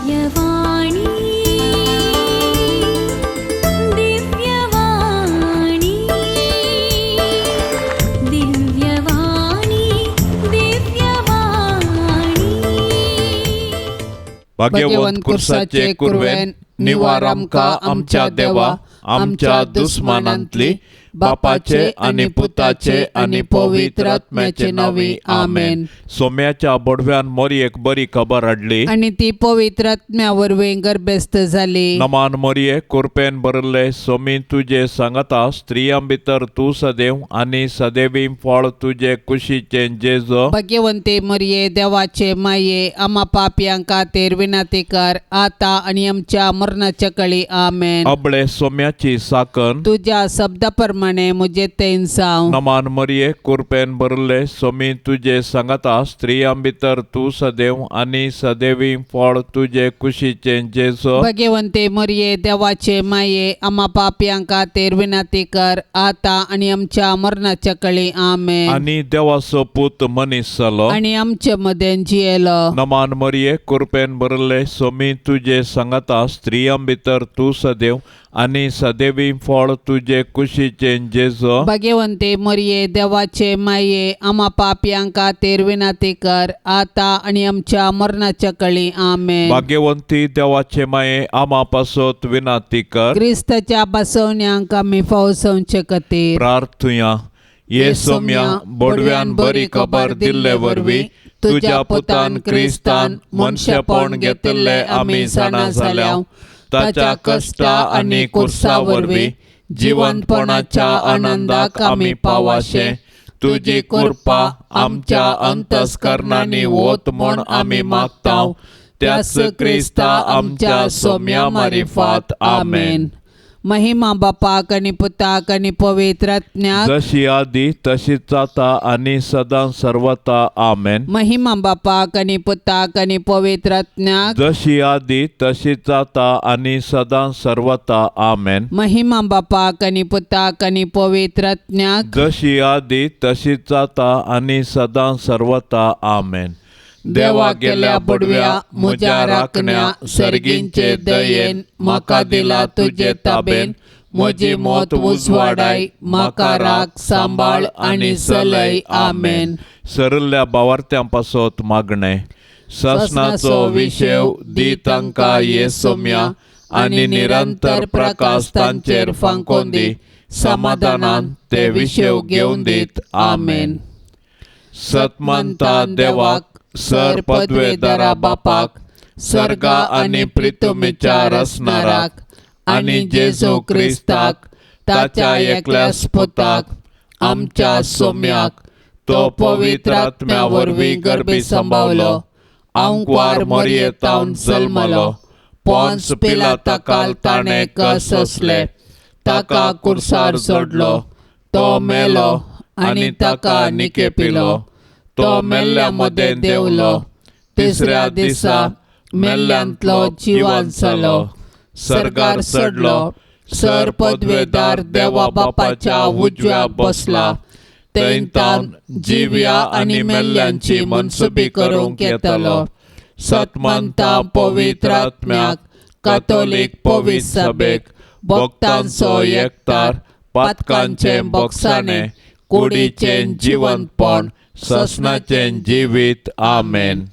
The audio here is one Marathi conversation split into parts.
दिव्यवाणी दिव्यवाणी दिव्यवाणी दिव्यवाणी भाग्यवंत कुर्साचे कुरवेन निवार आमकां आमच्या देवा आमच्या दुस्मानांतली बापाचे आणि पुताचे आणि पवित्र आत्म्याचे नावी आमेन. सोम्याच्या बडव्यान मोरयेक बरी खबर हाडली आणि ती पवित्र आत्म्या वरवीं गर्भस्थ जाली. नमान मोरये कुरपेन बरले सोमी तुझे सांगता स्त्रियां भितर तूं सदैव आणि सदैवी फळ तुझे कुशीचे जेजो. भाग्यवंते मरिये देवाचे माये आम्हा पापयांक खातीर विनंती कर आता आणि आमच्या मरणाच्या काळी आमेन. अबळे सोम्याची साकन तुझ्या शब्दाप्रमाणे मुझे तेन जावं. नमान मोरये कुरपेन बरले सोमी तुझे सांगता स्त्रियां भितर तूं सदैव आणि सदैवी फळ तुझे कुशीचे जेजो. भाग्यवंते मरिये देवाचे माये आम्हा पापयांक खातीर विनंती कर आता आणि आमच्या मरणाच्या काळी आमेन. आणि देवाचो पूत मनीस जालो आणि आमच्या मध्ये जियेलो. नमान मोरये कुरपेन बरले सोमी तुझे सांगता स्त्रियां भितर तूं सदैव आणि सदैवी फळ तुझे कुशीचे जेजो. भाग्यवंते मरिये देवाचे माये आम्हा पापयांक खातीर विनंती कर आता आणि आमच्या मरणाच्या काळी आमेन. भाग्यवंती देवाचे माये आम्हा पासोत विनंती कर. क्रिस्ताच्या बसवण्यांक आमी फावसवचे खातीर प्रार्थुया ये सोम्या बडव्यान बरी खबर दिल्ले वरवीं तुझ्या पुतान क्रिस्तान मनशापण घेतिल्ले आमी जाणा जाल्याव ताच्या कष्टा आणि कुर्सा वरवीं जिवंतपणाच्या आनंदाक आमी पावाशे तुजी कृपा आमच्या अंतस्करणांनी वोत म्हूण आमी मागताव. त्याच क्रिस्ता आमच्या सोम्या मारिफात आमेन. महिमा बापाक आणि पुताक आणि पवित्र आत्म्याक जशी आदी तशीच आता आणि सदां सर्वता आमेन. महिमा बापाक आणि पुताक आणि पवित्र आत्म्याक जशी आदी तशीच आता आणि सदां सर्वता आमेन. महिमा बापाक आणि पुताक आणि पवित्र आत्म्याक जशी आदी तशीच आता आणि सदां सर्वता आमेन. देवा गेल्या बडव्या म्हज्या राखण्या सर्गींचे दयेन म्हाका दिला तुजे ताबेन. म्हजी मोत उजवाडाय म्हाका राख सांबाळ आणि चलय आमेन. सरल्ल्या भावार्थ्यां पासत मागणे ससनाचो विशेव दी तांकां ये सोम्या आणि निरंतर प्रकाश तांचेर फांकोन दी. समाधानान ते विशेव घेवन दीत आमेन. सतमंता देवाक सर पदवेदारा बापाक सर्गा आणि पृथ्वीच्या रचणाराक आणि जेजू क्रिस्ताक ताच्या एकल्या पुताक आमच्या सोम्याक तो पवित्र आत्म्या वरवीं गर्भी संभावलो. अंकवार मोरयेतावन जल्मलो. पोन्स पिलाताकाल ताणें कस सोंसले. ताका कुर्सार जोडलो. तो मेलो आणि ताका निकेपिलो. तो मेल्ल्या मध्ये देवलो. तिसऱ्या दिसा मेल्ल्यांतलो जिवान जालो. सर्गार चडलो. सर पदवेदार देवा बापाच्या उजव्या बसला. थंयतावन जिव्या आणि मेल्ल्यांची मनसुबी करूंक येतलो. सतमंता पवित्र आत्म्याक कातोलीक पवित्र सभेक भक्तांचो एकतार पातकांचे बोगसाणे कुडीचे जिवंतपण ससनाचे जिवीत आमेन.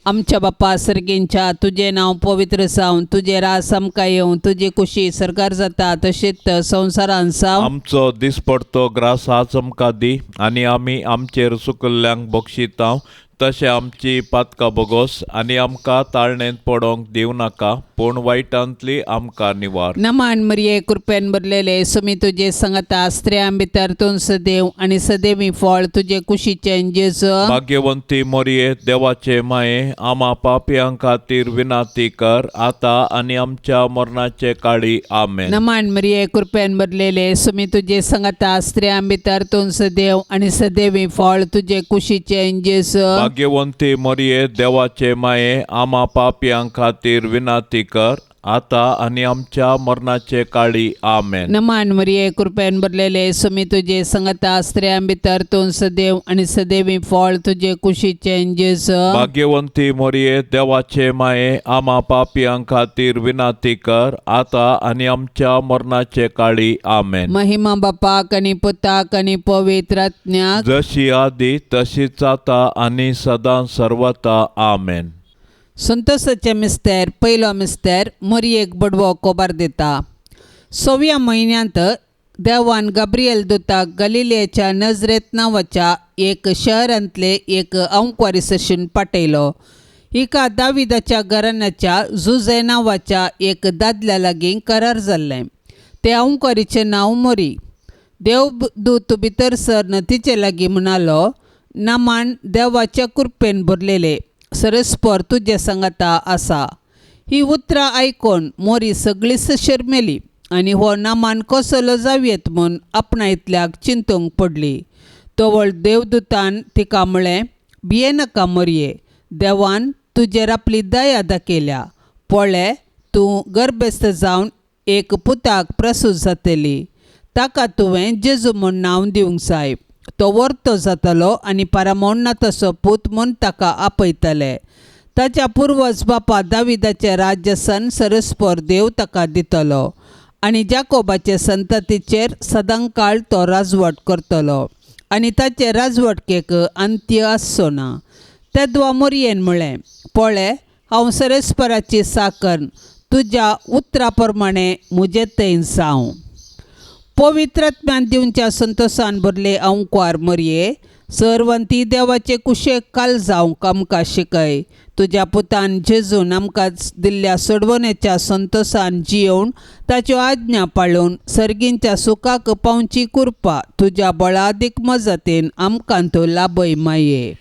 आमच्या बापा सर्गींच्या तुझे नाव पवित्र जावन तुझे रास आमकां येवं तुझी कुशी सरकार जाता तशीच संवसारान जावं. आमचो दिसपडतो ग्रास आज आमकां दी आणि आमी आमचेर चुकल्ल्यांक बक्षितांव तशें आमची पातकां बोगोस आणि आमकां ताळणेंत पडोंक दिवं नाका पूण वायटांतली आमकां निवार. नमान मरिये कृपेन भरलेले सुमी तुझे सांगता स्त्रियां भितर तूं सदैव आणि सदैवी फळ तुझे कुशीचे जेजू. भाग्यवंती मोरये देवाचे माये आम्हा पापयांक खातीर विनंती कर आता आणि आमच्या मरणाचे काळी आमेन. नमान मरिये कृपेन भरलेले सुमी तुझे सांगता स्त्रियां भितर तूं सदैव आणि सदैवी फळ तुझे कुशीचे जेजू. भाग्यवंती मोरये देवाचे माये आम्हा पापयांक खातीर विनंती कर आता आणि आमच्या मरणाचे काळी आमेन. नमान मरिये कृपेन भरलेले सुमी तुझे संगता स्त्रियां भितर तूं सदैव आणि सदैवी फळ तुझे कुशीचे जेजू. भाग्यवंती मोरये देवाचे माये आम्हा पापियां खातीर विनाती कर आता आणि आमच्या मरणाचे काळी आमेन. महिमा बापाक आणि पुताक आणि पवित्र आत्म्याक जशी आदी तशीच आता आणि सदां सर्वता आमेन. संतोषाचे मिस्तेर पयलो मिस्तेर मरियेक बडवो कोबार दिता. 6व्या म्हयन्यांत देवान गब्रियल दुताक गलिलेच्या नजरेत नांवाच्या एक शहरांतले एक अंकवारीसशीन पाठयलो. हिका दाविदाच्या घराण्याच्या जुजे नांवाच्या एक दादल्या लागीं करार जाल्लें. ते अंकवारीचें नांव मोरी. देवदूत भितर सरन तिचे लागीं म्हणालो, नामान देवाच्या कृपेन भरलेले सरस्पर तुजे सांगाता आसा. ही उतरां आयकोन मोरी सगळीच शर्मेली आनी हो नामान कसलो जावयेत म्हूण आपणायतल्याक चिंतूंक पडली. तोवळ देवदूतान तिका म्हळें, भिये नाका मोरये, देवान तुजेर आपली दया दाखयल्या. पळय, तूं गर्भस्थ जावन एक पुताक प्रसूत जातली. ताका तुवें जेजू म्हूण नांव दिवंक जाय. तो वर्तो जातलो आनी पारामोण्णा तसो पूत म्हूण ताका आपयतले. ताच्या पुर्वज बापा दाविदाचें राज्य सन सरस्पर देव ताका दितलो आनी जाकोबाचे संततीचेर सदांकाळ तो राजवट करतलो आनी ताचे राजवटकेक अंत्य आसचो ना. तेदवा मोरयेन म्हळें, पळय, हांव सरस्पराची साकन तुज्या उतरा प्रमाणे म्हजे थंय जावं. पवित्रात्म्यान दिवच्या संतोषान भरले अंकवार मरये, सर्वंती देवाचे कुशेक काल जावंक आमकां शिकय. तुज्या पुतान जेजून आमकां दिल्ल्या सोडवणेच्या संतोषान जियोवन ताच्यो आज्ञा पाळून सर्गींच्या सुखाक पावची कृपा तुज्या बळादीक मजतीन आमकां तो लाभय माये.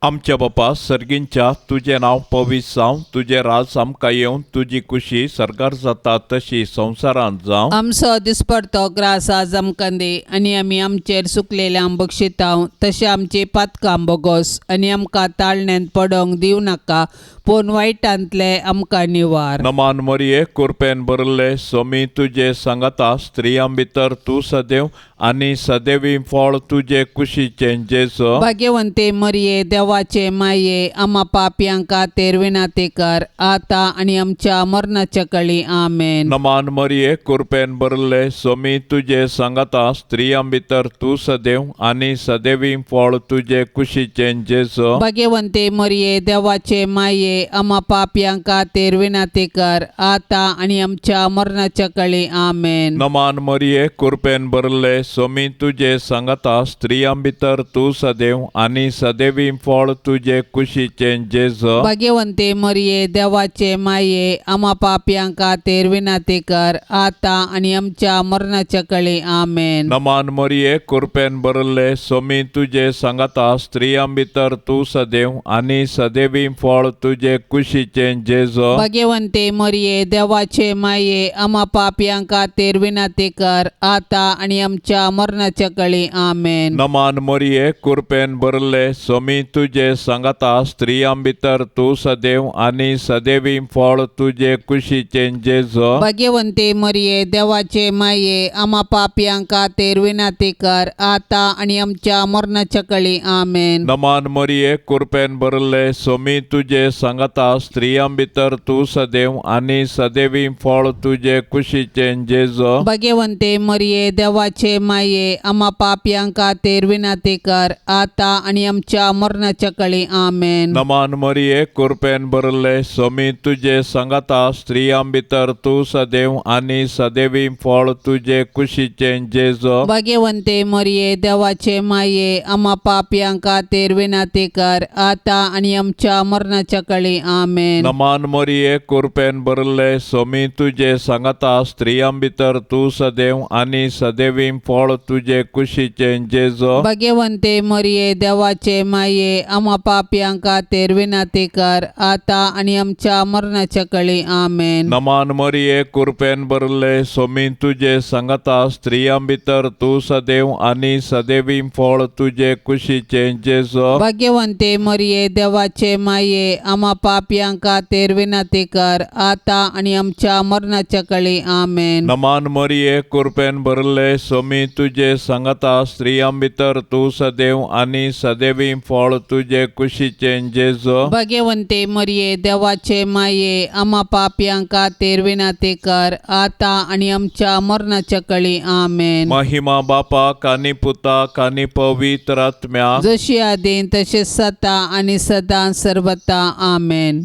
आमच्या बापा सर्गींच्या तुझे नाव पवित्र जावं, तुझे राज आमकां येवन तुजी कुशी सरकार जाता तशी संवसारांत जावं. आमचो दिसपडतो ग्रास आज आमकां दे आनी आमी आमचेर सुकलेल्यांक बक्षितांव तशें आमची पातकां बोगोस आनी आमकां ताळण्यांत पडोंक दिवं नाका पूण वायटांतले आमकां निवार. नमान मरिये कृपेन भरले सोमी तुजे सांगाता स्त्रियां भितर तूं सदैव आनी सदैवी फळ तुजे कुशीचे जेजू. भाग्यवंते मरिये देवाचे माये आम्हा पापयांक खातीर विनाती कर आता आनी आमच्या मरणाच्या काळी आमेन. नमान मरिये कृपेन भरले सोमी तुजे सांगाता स्त्रियां भितर तूं सदैव आनी सदैवी फळ तुजे कुशीचे जेजू. भाग्यवंते मरिये देवाचे माये आम्हा पापयांक खातीर विनाती कर आता आनी आमच्या मरणाच्या काळी आमेन. नमान मरिये कृपेन भरले सोमी तुजे सांगाता स्त्रियां भितर तूं सदैव आनी सदैवी फळ तुजे कुशीचे जेजू. भाग्यवंते मरिये देवाचे माये आम्हा पापयांक खातीर विनाती कर आता आनी आमच्या मरणाच्या काळी आमेन. नमान मरिये कृपेन भरले सोमी तुजे सांगाता स्त्रियां भितर तूं सदैव आनी सदैवी फळ तुजे कुशीचे जेजू. भाग्यवंते मरिये देवाचे माये आम्हा पापयांक खातीर विनाती कर आता आनी आमच्या मरणाच्या काळी आमेन. नमान मरिये कृपेन भरले सोमी तुजे सांगाता स्त्रियां भितर तूं सदैव आनी सदैवी फळ तुजे कुशीचे जेजू. भाग्यवंते मरिये देवाचे माये आम्हा पापयांक खातीर विनाती कर आता आनी आमच्या मरणाच्या काळी आमेन. नमान मरिये कृपेन भरले सोमी तुजे सांगाता स्त्रियां भितर तूं सदैव आनी सदैवी फळ तुजे कुशीचे जेजू. भाग्यवंते मरिये देवाचे माये आम्हा पापयांक खातीर विनाती कर आता आनी आमच्या मरणाच्या काळी आमेन. नमान मरिये कृपेन भरले सोमी तुजे सांगाता स्त्रियां भितर तूं सदैव आनी सदैवी फळ तुजे कुशीचे जेजू. भाग्यवंते मरिये देवाचे माये आम्हा पापयांक खातीर विनाती कर आता आनी आमच्या मरणाच्या काळी आमेन. नमान मरिये कृपेन भरले सोमी तुजे सांगाता स्त्रियां भितर तूं सदैव आनी सदैवी फळ तुजे कुशीचे जेजू. भाग्यवंते मरिये देवाचे माये आम्हा पापियांका तेर विनाती कर आता आणि आमच्या मरणाच्या कळी आमेन. नमान मरिये कृपेन भरले सोमी तुझे संगता स्त्रियां भितर तू सदैव आणि सदैवी फळ तुझे कुशीचे जेजो. भाग्यवंते मरिये देवाचे माये आम्हा पापियांका तेर विनाती कर आता आणि आमच्या मरणाच्या कळी आमेन. नमान मरिये कृपेन भरले सोमी तुझे संगता स्त्रियां भितर तू सदैव आणि सदैवी फळ तुझे कुशीचे जेजो. भाग्यवंते मरिये देवाचे माये आम्हा पापियांका तेर विनाती कर आता आणि आमच्या मरणाच्या कळी आमेन. महिमा बापाक आणि पुताक आणि पवित्र आत्म्या जशी आदीन तसे सता आणि सदा सर्वता आमेन.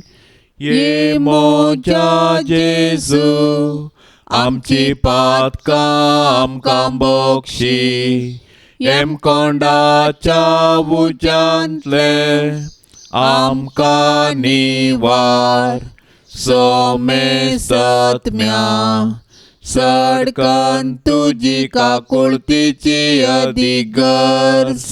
ये मोजा जेजू आमची पातका आमकां बोक्षी एम कोंडाच्या उज्यांतले आमकां निवार सोमे सत्म्या सडकन तुजी काकुळतीची अधिगर्ज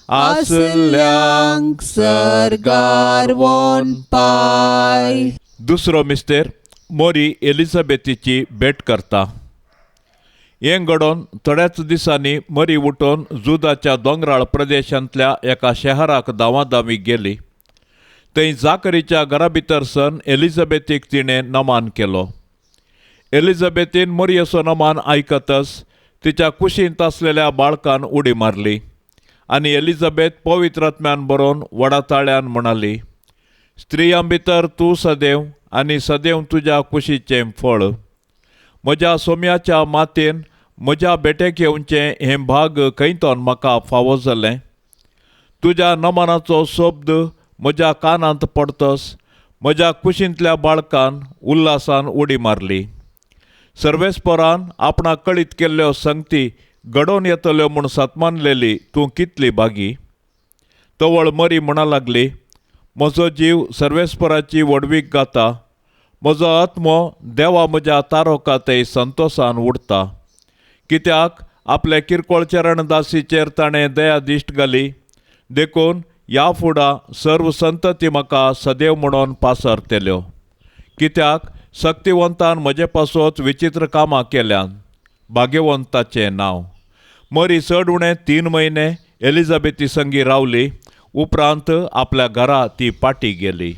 आसल्यांक सरगार वोन पाय. दुसरो मिस्तेर मोरी एलिझाबेथीची भेट करता. हें घडोवन थोड्याच दिसांनी मरी उठोन जुदाच्या दोंगराळ प्रदेशांतल्या एका शहराक दावादावी गेली. थंय जाकरीच्या घरा भितर सन एलिझाबेथीक तिणें नमान केलो. एलिझाबेथीन मरियेचो नमान आयकतच तिच्या कुशींत आसलेल्या बाळकान उडी मारली आनी एलिझाबेथ पवित्रात्म्यान बरोवन वडाताळ्यान म्हणाली, स्त्रियां भितर तूं सदैव आनी सदैव तुज्या कुशीचें फळ. म्हज्या सोम्याच्या मातेन म्हज्या बेटेक येवचें हें भाग खंयतोन म्हाका फावो जालें. तुज्या नमनाचो शब्द म्हज्या कानांत पडतस म्हज्या कुशींतल्या बाळकान उल्हासान उडी मारली. सर्वेस्परान आपणाक कळीत केल्ल्यो संगती घडोवन येतल्यो म्हूण सतमानलेली तूं कितली बागी. तवळ मरी म्हणा लागली, म्हजो जीव सर्वेस्पराची वडवीक गाता. म्हजो आत्मो देवा म्हज्या तारोकातय संतोशान उडटा. कित्याक आपल्या किरकोळ चरणदासीचेर ताणें दया दिश्ट घाली. देखून ह्या फुडां सर्व संतती म्हाका सदैव म्हणून पासरतल्यो. कित्याक शक्तिवंतान म्हजे पासोच विचित्र कामां केल्यान. भाग्यवंताचें नांव. मरी चड उणें 3 म्हयने एलिझाबेथी संगी रावली. उपरांत आपल्या घरा ती पाटी गेली.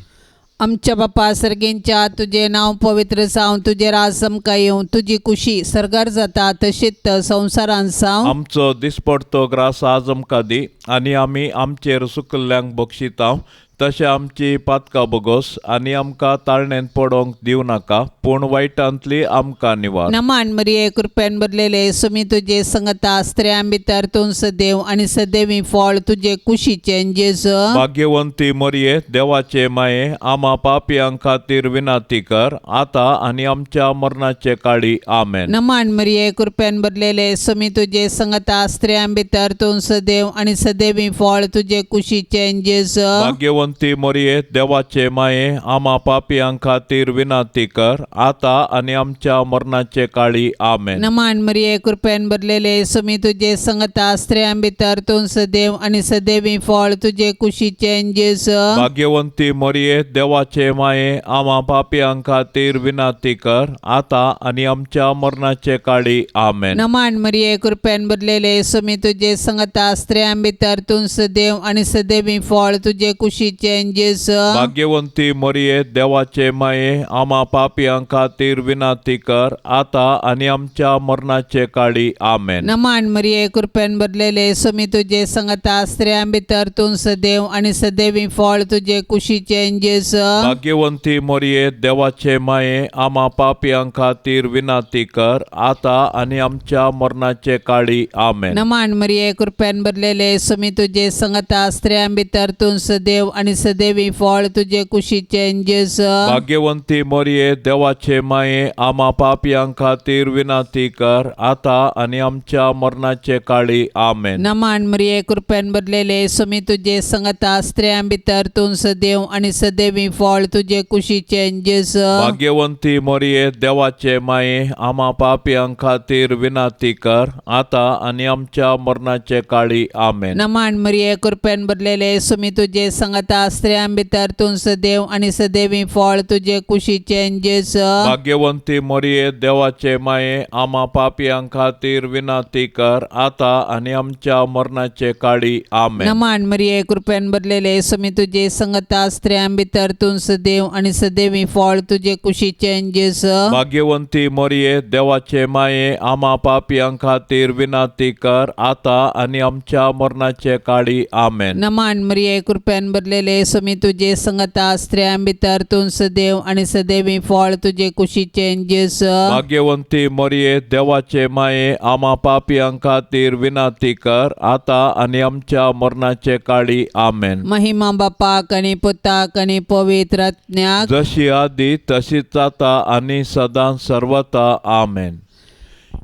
आमच्या बापा सर्गेंच्या तुझे नाव पवित्र जावं, तुझे राज आमकां येवं, तुजी कुशी सरगार जाता तशीच संवसारान जावं. आमचो दिसपडतो ग्रास आज आमकां दी आनी आमी आमचेर सुकल्ल्यांक बक्षिता तशें आमची पातकां बोगोस आनी आमकां ताळणेन पडोवंक दिवं नाका पूण वायटांतली आमकां निवार. नमान मरिये कृपेन भरलेले सुमी तुजे संगता स्त्रियां भितर तूं सदैव आनी सदैवी फळ तुजे कुशीचें जेजू. भाग्यवंती मरिये देवाचे माये आम्हा पापियां खातीर विनाती कर आता आनी आमच्या मरणाचे काळी आमेन. नमान मरिये कृपेन भरलेले सुमी तुजे संगता स्त्रियां भितर तूं सदैव आनी सदैवी फळ तुजे कुशीचें जेजू. भाग्यवंती मरिये देवाचे माये आम्हा पापियां खातीर विनाती कर आता आनी आमच्या मरणाचे काळी आमेन. नमान मरिये कृपेन भरलेले सुमी तुजे संगता स्त्रियां भितर तूं सदैव आनी सदैवी फळ तुजे कुशीचें जेजू. भाग्यवंती मरिये देवाचे माये आम्हा पापियां खातीर विनाती कर आता आनी आमच्या मरणाचे काळी आमेन. नमान मरिये कृपेन भरलेले सुमी तुजे संगता स्त्रियां भितर तूं सदैव आनी सदैवी फळ तुजे कुशीचें जेजू. भाग्यवंती मरिये देवाचे माये आम्हा पापियां खातीर विनाती कर आता आनी आमच्या मरणाचे काळी आमेन. नमान मरिये कृपेन भरलेले सुमी तुजे संगता स्त्रियां भितर तूं सदैव आनी सदैवी फळ तुजे कुशीचें जेजू. भाग्यवंती मरिये देवाचे माये आम्हा पापियां खातीर विनाती कर आता आनी आमच्या मरणाचे काळी आमेन. नमान मरिये कृपेन भरलेले सुमी तुजे संगता स्त्रियां भितर तूं सदैव आनी आणि सदैवी फळ तुझे कुशीचे जेस भाग्यवंती मोरये देवाचे माये आम्हा पापियां खातीर विनंती कर आता आणि आमच्या मरणाचे काळी आमेन. नमान मरिये कृपेन भरलेले सुमी तुझे संगता स्त्रियां भितर तू सदैव आणि सदैवी फळ तुझे कुशीचे जेस भाग्यवंती मोरये देवाचे माये आम्हा पापियां खातीर विनंती कर आता आणि आमच्या मरणाचे काळी आमेन. नमान मरिये कृपेन भरलेले सुमी तुझे संगता स्त्रियां भितर तू सदैव आणि सदैवी फळ तुझे कुशीचे जेस भाग्यवंती मोरये देवाचे माये आम्हा पापियां खातीर विनंती कर आता आणि आमच्या मरणाचे काळी आमेन. नमान मरिये कृपेन भरलेले सुमी तुझे संगता स्त्रियां भितर तू सदैव आणि सदैवी फळ तुझे कुशीचे जेस भाग्यवंती मोरये देवाचे माये आम्हा पापियां खातीर विनंती कर आता आणि आमच्या मरणाचे काळी आमेन. नमान मरिये कृपेन भरलेले सुमी तुझे संगता स्त्रियां भितर तू सदैव आणि सदैवी फळ तुझे कुशीचे जेस भाग्यवंती मोरये देवाचे माये आम्हा पापियां खातीर विनंती कर आता आणि आमच्या मरणाचे काळी आमेन. महिमा बापाक आणि पुताक आणि पवित्र आत्म्याक जशी आधी तशीच आता आणि सदां सर्वता आमेन.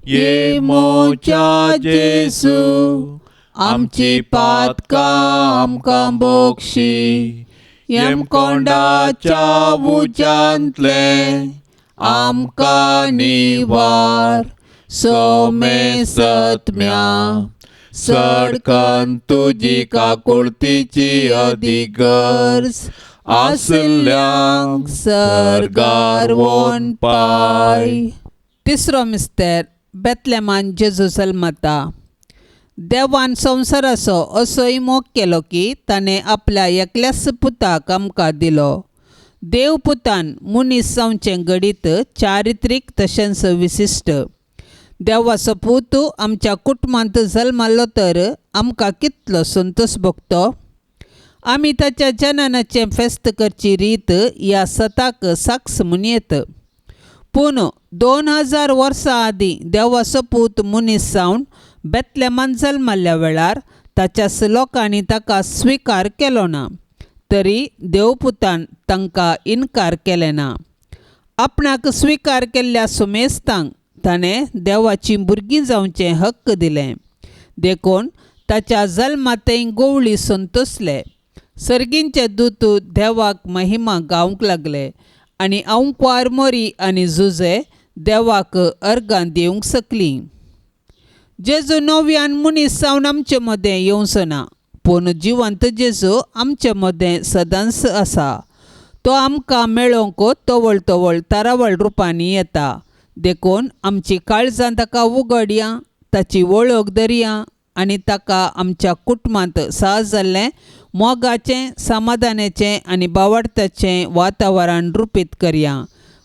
ये मोच्या जेसू आमची पातकां आमकां बोक्षी येम कोंडाच्या उजांतले आमकां निवार सोमे सत्म्या सडकन तुजी काकुळतीची अधिगर्ज आसल्यांक सरगार वोन पाय. तिसरो मिस्तेर बेतलेमान जेजू जल्मता. देवान संवसाराचो असोय मोग केलो की ताणें आपल्या एकल्याच पुताक आमकां दिलो. देव पुतान मनीस जावचें घडीत चारित्रीक तशेंच विशिश्ट. देवाचो पूत आमच्या कुटुंबांत जल्मालो तर आमकां कितलो संतोश भोगतो. आमी ताच्या जननाचें फेस्त करची रीत ह्या सताक साक्ष म्हूण येत. पूण 2000 वर्सां आदीं देवाचो पूत मनीस जावन बेतलेमान जल्माल्या वेळार ताच्याच लोकांनी ताका स्विकार केलो ना. तरी देवपुतान तांकां इन्कार केलें ना. आपणाक स्विकार केल्ल्या सुमेस्तांक ताणें देवाचीं भुरगीं जावचें हक्क दिलें. देखून ताच्या जल्मातय गोवळी संतोसले. सर्गींचे दूत देवाक महिमा गावंक लागले आनी औंकवार मोरी आनी जुजे देवाक अर्गां दिवंक सकलीं. जेजू नव्यान मनीस जावन आमचे मदें येवचो ना, पूण जिवंत जेजू आमचे मदें सदांच आसा. तो आमकां मेळोवंक तवळ तवळ तरावळ रुपांनी येता. देखून आमची काळजां ताका उगडया, ताची वळख धरया आनी ताका आमच्या कुटुंबांत साज जाल्लें मोगाचें समाधानाचें आनी बावडताचें वातावरण रुपीत करया.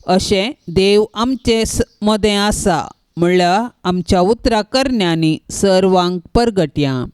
अशें देव आमचे मदें आसा म्हणल्यार आमच्या उतरां करण्यांनी सर्वांक परगटया.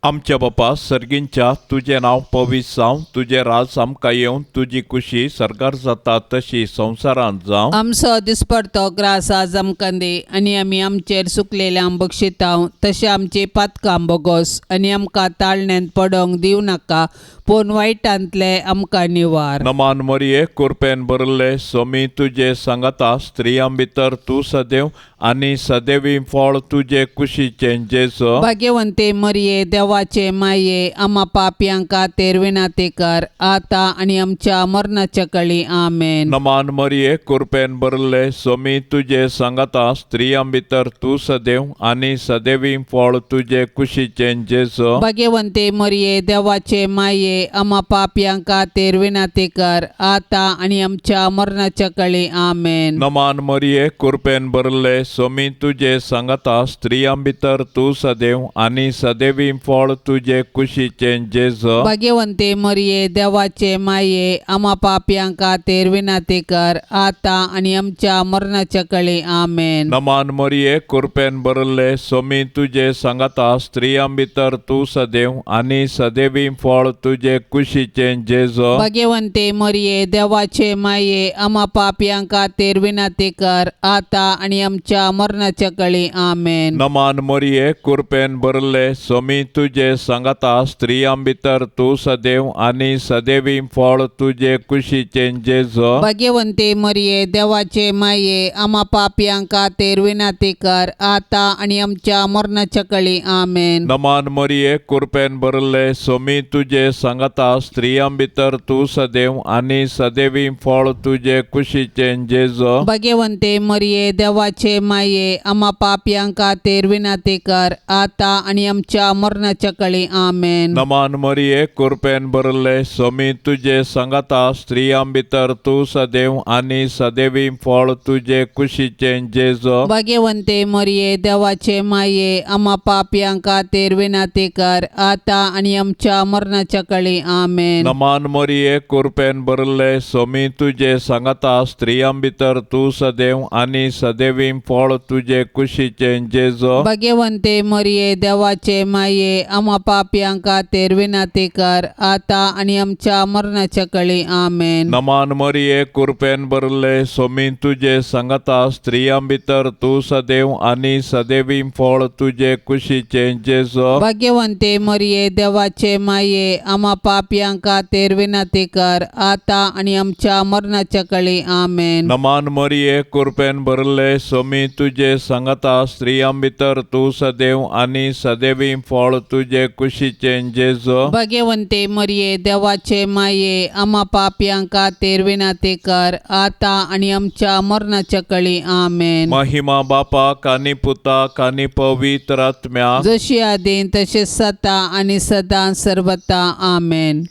आमच्या बापा सर्गींच्या तुजें नांव पवित्र जावं, तुजें राज आमकां येवन तुजी कुशी सरकार जाता तशी संवसारांत जावं. आमचो दिसपडतो ग्रास आज आमकां दे आनी आमी आमचेर सुकलेल्यांक बक्षितांव. तशें आमची पातकां बोगोस आनी आमकां ताळण्यांत पडोंक दिवं नाका, पूण वायटांतले आमकां निवार. नमान मोरये कृपेन भरले सोमी तुजे सांगता स्त्रियां भितर तूं सदैव आनी सदैवी फळ तुजे कुशीचें जेजू. भाग्यवंते मरिये देवाचे माये आम्हा पापयांक खातीर विनंती कर आता आनी आमच्या मरणाच्या काळी आमेन. नमान मोरये कृपेन भरले सोमी तुजे सांगता स्त्रियां भितर तूं सदैव आनी सदैवी फळ तुजे कुशीचें जेजू. भाग्यवंते मरिये देवाचे माये आम्हा पापयांक खातीर विनंती कर आता आनी आमच्या मरणाच्या काळी आमेन. नमान मोरये कृपेन भरले सोमी तुजे सांगता स्त्रियां भितर तूं सदैव आनी सदैवी फळ तुजे कुशीचें जेजू. भाग्यवंते मरिये देवाचे माये आम्हा पापयांक खातीर विनंती कर आता आनी आमच्या मरणाच्या काळी आमेन. नमान मोरये कृपेन भरले सोमी तुजे सांगता स्त्रियां भितर तूं सदैव आनी सदैवी फळ तुजे कुशीचें जेजू. भाग्यवंते मरिये देवाचे माये आम्हा पापयांक खातीर विनंती कर आता आनी आमच्या मरणाच्या काळी आमेन. नमान मोरये कृपेन भरले सोमी तुजे तुझे सांगता स्त्रियां भितर तू सदैव आणि सदैवी फळ तुझे कुशीचे जेजो. भाग्यवंते मरिये देवाचे माये आम्हा पापियांका तेर विनाती कर आता आणि आमच्या मरणाच्या काळी आमेन. नमान मरिये कृपेन भरले सोमी तुझे सांगता स्त्रियां भितर तू सदैव आणि सदैवी फळ तुझे कुशीचे जेजो. भाग्यवंते मरिये देवाचे माये आम्हा पापियांका तेर विनाती कर आता आणि आमच्या मरणाच्या काळी आमेन. नमान मरिये कृपेन भरले सोमी तुझे सांगता स्त्रियां भितर तू सदैव आणि सदैवी फळ तुझे कुशीचे जेजो. भाग्यवंते मरिये देवाचे माये आम्हा पापियांका तेर विनाती कर आता आणि आमच्या मरणाच्या काळी आमेन. नमान मरिये कृपेन भरले सोमी तुझे सांगता स्त्रियां भितर तू सदैव आणि सदैवी फळ तुझे कुशीचे जेजो. भाग्यवंते मरिये देवाचे माये आम्हा पापियांका तेर विनाती कर आता आणि आमच्या मरणाच्या काळी आमेन. नमान मरिये कृपेन भरले सोमी तुझे सांगता स्त्रियां भितर तू सदैव आणि सदैवी फळ तुझे कुशीचे जेजो. भाग्यवंते मरिये देवाचे माये आम्हा पापियांका तेर विनाती कर आता आणि आमच्या मरणाच्या काळी आमेन. नमान मरिये कृपेन भरले सोमी तुझे सांगता स्त्रियां भितर तू सदैव आणि सदैवी फळ तुझे कुशीचे जेजो. भाग्यवंते मरिये देवाचे माये आम्हा पापियांका तेर विनाती कर आता आणि आमच्या मरणाच्या काळी आमेन. महिमा बापाक आणि पुताक आणि पवित्र आत्म्याक जशी आदीन तसे सता आणि सदा सर्वता आमेन.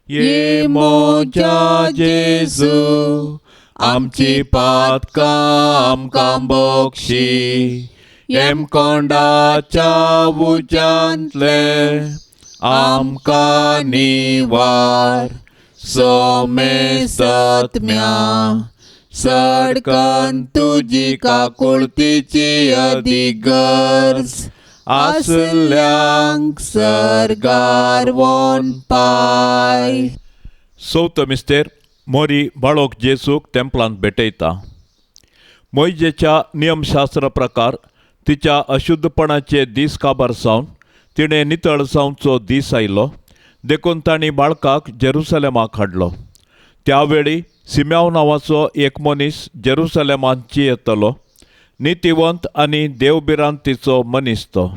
ये मोजा जेजू आमची पातकां आमकां बक्षी एम कोंडाच्या उज्यांतले आमकां निवार सोमे सत्म्या सडकन तुजी काकुळतीची अधिगर्ज आसल्यांक सरगार वोन पाय. चवथो मिस्तेर मोरी बाळोक जेसूक तेंपलांत भेटयता. मोइजेच्या नियमशास्त्र प्रकार तिच्या अशुद्धपणाचे दीस काबार सावन तिणें नितळ जावचो दीस आयलो देखून तांणी बाळकाक जेरुसलेमाक हाडलो. त्यावेळी सिम्याव नांवाचो एक मनीस जेरुसलेमांतची येतलो. नितिवंत आनी देवबिरांतीचो मनीस तो.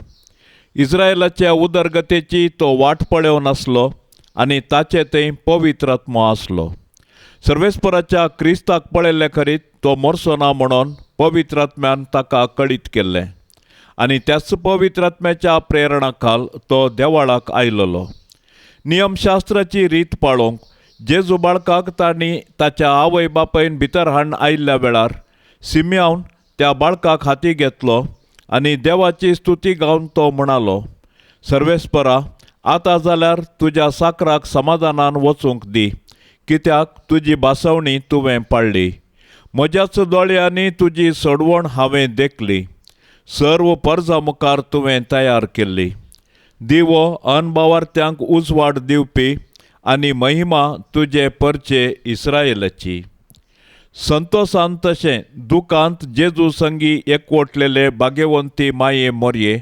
इस्रायेलाच्या उदरगतेची तो वाट पळेव नासलो आनी ताचे थंय पवित्र आत्मो आसलो. सर्वेस्पराच्या क्रिस्ताक पळयल्ले खरीत तो मरचो ना म्हणून पवित्र आत्म्यान ताका कळीत केल्लें आनी त्याच पवित्र आत्म्याच्या प्रेरणा खाल तो देवाळाक आयलोलो. नियमशास्त्राची रीत पाळोवंक जेजू बाळकाक तांणी ताच्या आवय बापायन भितर हाडून आयिल्ल्या वेळार सिम्यावन त्या बाळकाक हाती घेतलो आनी देवाची स्तुती गावन तो म्हणालो, सर्वेस्परा आतां जाल्यार तुज्या साकराक समाधानान वचूंक दी, कित्याक तुजी बासवणी तुवें पाळ्ळी. म्हज्याच दोळ्यांनी तुजी सडवण हांवें देखली. सर्व पर्जा मुखार तुवें तयार केल्ली. दिवो अनबावार्थ्यांक उजवाड दिवपी आनी महिमा तुजे परचे इस्रायेलाची. संतोशांत तशें दुखांत जेजू संगी एकवटलेले भाग्यवंती माये मोरये,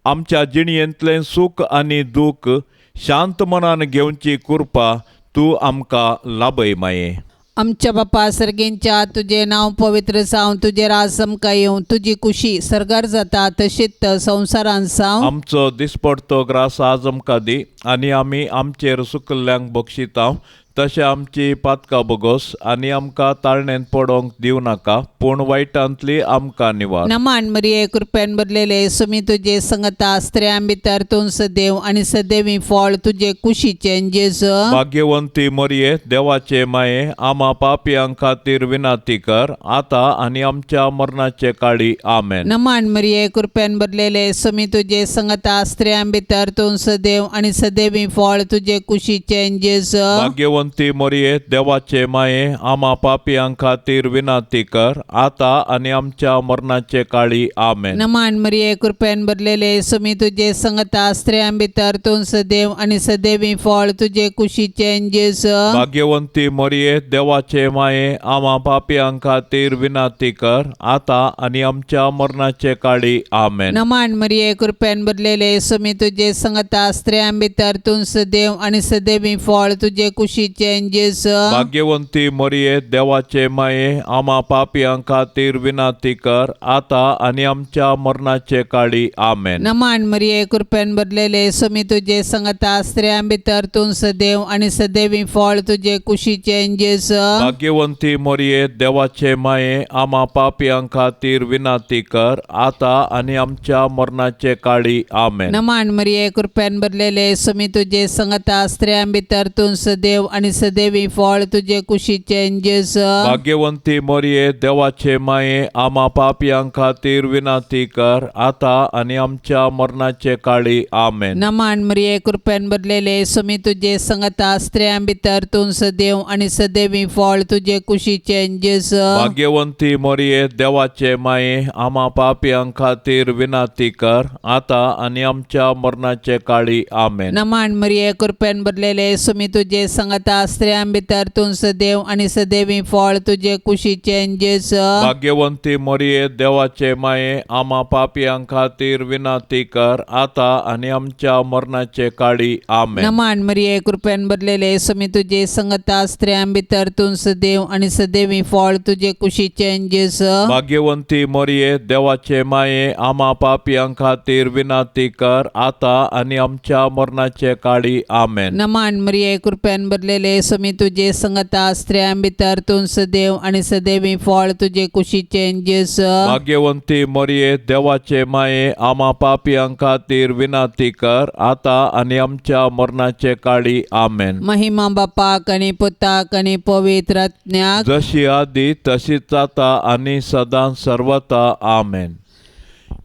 आमच्या जिणयेंतलें सूख आनी दूख शांत मनान घेवची कृपा तूं आमकां लाभय माये. आमच्या बापा सर्गेंच्या तुझे नाव पवित्र जावं, तुझे राज आमकां येवं, तुजी कुशी सरगार जाता तशीच संवसारांत जावं. आमचो दिसपडतो ग्रास आज आमकां दी आनी आमी आमचेर सुकल्ल्यांक बक्षिता तशें आमची पातकां बगोस आनी आमकां ताळणेन पडोवंक दिवं नाका, पूण वायटांतली आमकां निवार. नमान मरिये कृपेन भरलेले सुमी तुजे संगता स्त्रियां भितर तूं सदैव आनी सदैवी फळ तुजे कुशीचें जेजू. भाग्यवंती मरिये देवाचे माये, आमा पापियां खातीर विनाती कर आतां आनी आमच्या मरणाचे काळी आमेन. नमान मरिये कृपेन भरलेले सुमी तुजे संगता स्त्रियां भितर तूं सदैव आनी सदैवी फळ तुजे कुशीचें जेजू. भाग्यवंती भाग्यवंती मोरये देवाचे माये आम्हा पापियां खातीर विनाती कर आता आणि आमच्या मरणाचे काळी आमेन. नमान मरिये कृपेन भरलेले सुमी तुझे संगता स्त्रियां भितर तू सदैव आणि सदैवी फळ तुझे कुशीचे जेस. भाग्यवंती मोरये देवाचे माये आम्हा पापियां खातीर विनाती कर आता आणि आमच्या मरणाचे काळी आमेन. नमान मरिये कृपेन भरलेले सुमी तुझे संगता स्त्रियां भितर तू सदैव आणि सदैवी फळ तुझे कुशीचे जेस. भाग्यवंती मोरये देवाचे माये आम्हा पापियां खातीर विनाती कर आता आणि आमच्या मरणाचे काळी आमेन. नमान मरिये कृपेन भरलेले सुमी तुझे संगता स्त्रियां भितर तू सदैव आणि सदैवी फळ तुझे कुशीचे जेस. भाग्यवंती मोरये देवाचे माये आम्हा पापियां खातीर विनाती कर आता आणि आमच्या मरणाचे काळी आमेन. नमान मरिये कृपेन भरलेले सुमी तुझे संगता स्त्रियां भितर तू सदैव आणि सदैवी फळ तुझे कुशीचे जेस. भाग्यवंती मोरये देवाचे माये आम्हा पापियां खातीर विनाती कर आता आणि आमच्या मरणाचे काळी आमेन. नमान मरिये कृपेन भरलेले सुमी तुझे संगता स्त्रियां भितर तू सदैव आणि सदैवी फळ तुझे कुशीचे जेस. भाग्यवंती मोरये देवाचे माये आम्हा पापियां खातीर विनाती कर आता आणि आमच्या मरणाचे काळी आमेन. नमान मरिये कृपेन भरलेले सुमी तुझे संगता स्त्रियां भितर तू सदैव आणि सदैवी फळ तुझे कुशीचे जेस. भाग्यवंती मोरये देवाचे माये आम्हा पापियां खातीर विनाती कर आता आणि आमच्या मरणाचे काळी आमेन. नमान मरिये कृपेन भरलेले सुमी तुझे संगता स्त्रियां भितर तू सदैव आणि सदैवी फळ तुझे कुशीचे जेस. भाग्यवंती मोरये देवाचे माये आम्हा पापियां खातीर विनाती कर आता आणि आमच्या मरणाचे काळी आमेन. नमान मरिये कृपेन भरलेले सुमी तुझे संगता स्त्रियां भितर तू सदैव आणि सदैवी फळ तुझे कुशीचे जेस. भाग्यवंती मोरये देवाचे माये आम्हा पापियां खातीर विनाती कर आता आणि आमच्या मरणाचे काळी आमेन. महिमा बापाक आणि पुताक आणि पवित्र आत्म्याक जशी आधी तशीच आता आणि सदां सर्वता आमेन.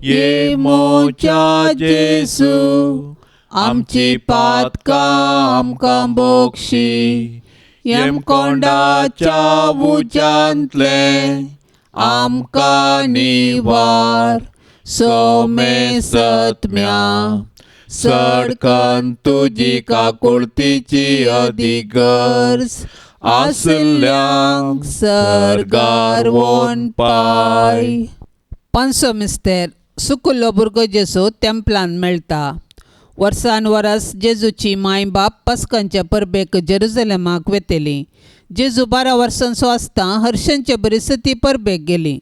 ये मोच्या जेसू आमची पातका आमकां बोक्षी येम कोंडाच्या उजांतले आमकां निवार सोमे सत्म्या सडकन तुजी काकुळतीची अधिगर्ज आसल्यांक सरगार वोन पाय. पंचो मिस्तेर सुकुल्लो भुरगो जेजू तेंपलान मेळटा. वर्सान वरस जेजूची माय बाप पस्कांच्या परबेक जेरुसलेमाक वेतेली. जेजू 12 वर्सांचो आसता हर्षांचे बरिसती परबेक गेली.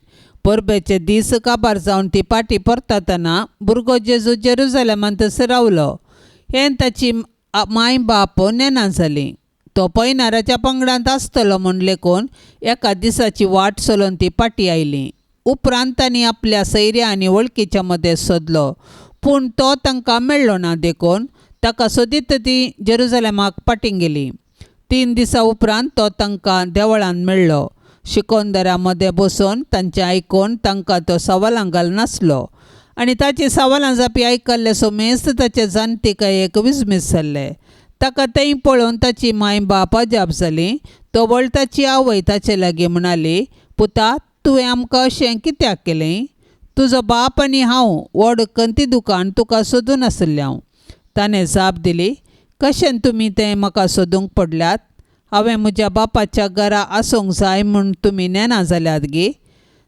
परबेचे दीस काबार जावन ती पाटी परतातना भुरगो जेजू जेरुसलेमांत थंयसर रावलो. हें ताची माय बाप नेना जाली. तो पैनाराच्या पंगडांत आसतलो म्हूण लेखून एका दिसाची वाट चलोवन ती पाटी आयली. उपरांत तांणी आपल्या सैऱ्या आनी वळखीच्या मदें सोदलो पूण तो तांकां मेळ्ळो ना देखून ताका सोदीत ती जेरुसलेमाक पाटीं गेली. 3 दिसां उपरांत तो तांकां देवळान मेळ्ळो. शिकोंदरा मदें बसून तांचें आयकून तांकां तो सवालां घालनासलो आनी ताची सवालां जापी आयकल्ले सोमेस्त ताचे जाणटेकायेक विस्मीत जाल्ले. ताका तें पळोवन ताची माय बाप अजाप जाली. तो वळ ताची आवय ताचे लागीं म्हणाली, पुता तुवें आमकां अशें कित्याक केलें? तुजो बाप आनी हांव व्हड कंती दुकान तुका सोदून आसल्यां. ताणें जाप दिली, कशें तुमी तें म्हाका सोदूंक पडल्यात? हांवें म्हज्या बापाच्या घरा आसूंक जाय म्हूण तुमी नेना जाल्यात गे.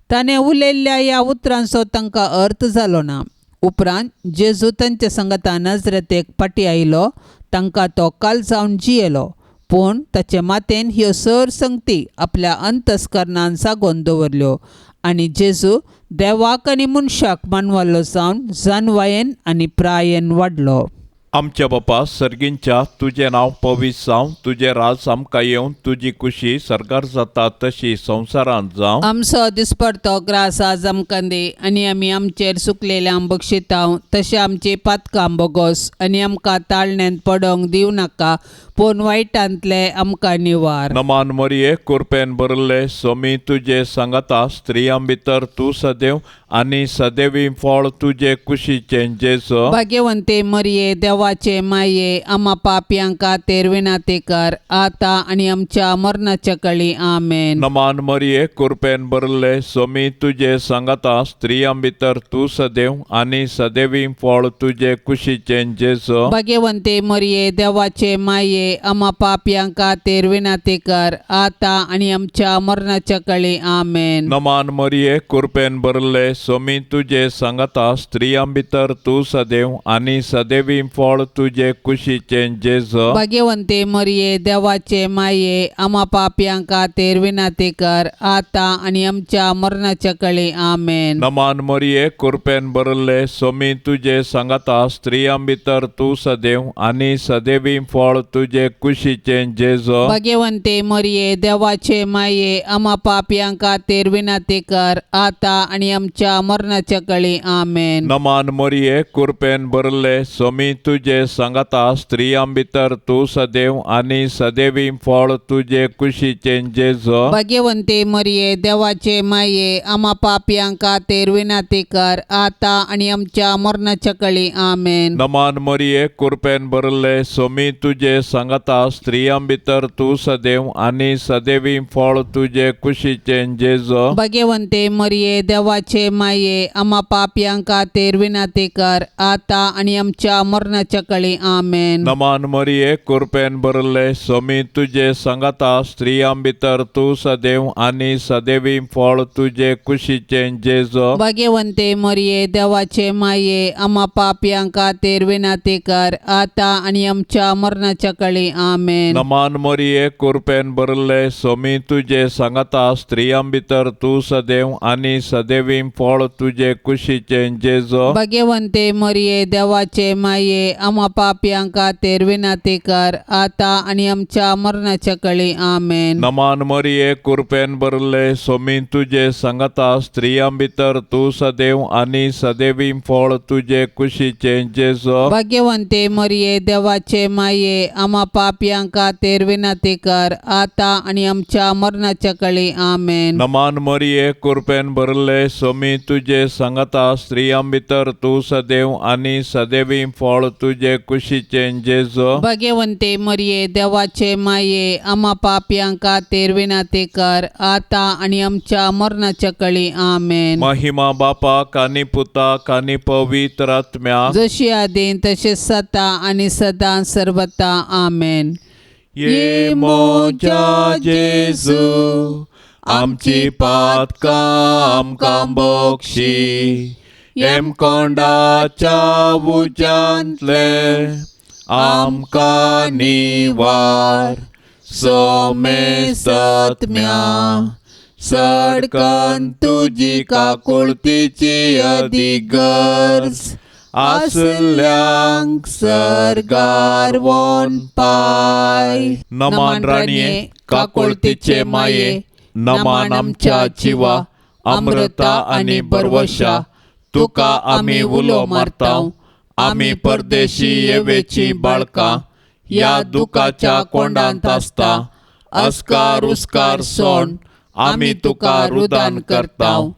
ताणें उलयल्ल्या ह्या उतरांचो तांकां अर्थ जालो ना. उपरांत जेजू तांचे सांगता नजरेतेक पाटी आयलो. तांकां तो काल जावन जियेलो पूण ताचे मातेन ह्यो सर संगती आपल्या अंतस्करणान सांगोन दवरल्यो आनी जेजू देवाक आनी मनशाक मानवालो जावन जानवायेन आनी प्रायेन वाडलो. आमच्या बापा सर्गींच्या तुझें नांव पवित्र जावं, तुझें राज आमकां येवं, तुजी खुशी सरकार जाता तशी संवसारांत जावं. आमचो दिसपडतो ग्रास आज आमकां दी आनी आमी आमचेर सुकलेल्यांक बक्षितांव. तशें आमची पातकां बोगोस आनी आमकां ताळण्यांत पडोंक दिवं नाका पूण वायटांतले आमकां निवार. नमान मोरये कृपेन भरले सोमी तुजे सांगता स्त्रियां भितर तूं सदैव आनी सदैवी फळ तुजे कुशीचें जेजू. भाग्यवंते मरिये देवा देवाचे माये आम्हा पापियांका तेरविनाते कर आता आणि आमच्या मरणाच्या कळी आमेन. नमान मरिये कृपेन भरले स्वामी तुझे सांगता स्त्रियां भितर तू सदैव आणि सदैवी फळ तुझे कुशीचे जेजो. भाग्यवंते मरिये देवाचे माये आम्हा पापियांका तेरविनाते कर आता आणि आमच्या मरणाच्या कळी आमेन. नमान मरिये कृपेन भरले स्वामी तुझे सांगता स्त्रियां भितर तू सदैव आणि सदैवी फळ तुझे कुशीचे जेजो. भाग्यवंते मरिये देवाचे माये आम्हा पापियांका तेरविनाते कर आता आणि आमच्या मरणाच्या कळी आमेन. नमान मरिये कृपेन भरले स्वामी तुझे सांगता स्त्रियां भितर तू सदैव आणि सदैवी फळ तुझे कुशीचे जेजो. भाग्यवंते मरिये देवाचे माये आम्हा पापियांका तेरविनाते कर आता आणि आमच्या मरणाच्या कळी आमेन. नमान मरिये कृपेन भरले स्वामी तुझे सांगता स्त्रियां भितर तू सदैव आणि सदैवी फळ तुझे कुशीचे जेजो. भाग्यवंते मरिये देवाचे माये आम्हा पापियांका तेरविनाते कर आता आणि आमच्या मरणाच्या कळी आमेन. नमान मरिये कृपेन भरले स्वामी तुझे सांगता स्त्रियां भितर तू सदैव आणि सदैवी फळ तुझे कुशीचे जेजो. भाग्यवंते मरिये देवाचे माये आम्हा पापियांका तेरविनाते कर आता आणि आमच्या मरणाच्या कळी आमेन. नमान मरिये कृपेन भरले स्वामी तुझे सांगता स्त्रियां भितर तू सदैव आणि सदैवी फळ तुझे कुशीचे जेजो. भाग्यवंते मरिये देवाचे माये आम्हा पापियांका तेरविनाते कर आता आणि आमच्या मरणाच्या कळी आमेन. नमान मरिये कृपेन भरले स्वामी तुझे सांगता स्त्रियां भितर तू सदैव आणि सदैवी फळ तुझे कुशीचे जेजो. भाग्यवंते मरिये देवाचे माये आम्हा पापियांका तेरविनाते कर आता आणि आमच्या मरणाच्या कळी आमेन. नमान मरिये कृपेन भरले स्वामी तुझे सांगता स्त्रियां भितर तू सदैव आणि सदैवी फळ तुझे कुशीचे जेजो. भाग्यवंते मरिये देवाचे माये आम्हा पापियांका तेरविनाते कर आता आणि आमच्या मरणाच्या कळी आमेन. नमान मरिये कृपेन भरले स्वामी तुझे सांगता स्त्रियां भितर तू सदैव आणि सदैवी फळ तुझे कुशीचे जेजो. भाग्यवंते मरिये देवाचे माये आम्हा पापियांका तेरविनाते कर आता आणि आमच्या मरणाच्या कळी आमेन. महिमा बापाक आणि पुताक आणि पवित्र आत्म्याक जशी आदीन तसे सता आणि सदा सर्वता आमेन. ये मोच्या जेजू आमची पातकां आमकां बक्षी कोंडाच्या उज्यांतले आमकां निवार सोमे सत्म्या सडकन तुजी काकुळतीची अधिगर्ज आसल्यांक सरगार वोन पाय. नमान राणये काकुळतीचे माये नमान आमच्या जिवा अमृता आणि बरवशा तुका आमी उलो मारताव. आमी परदेशी येवेची बाळकां या दुखाच्या कोंडांत आसता. अस्कार उस्कार सोड आमी तुका रुदान करताव.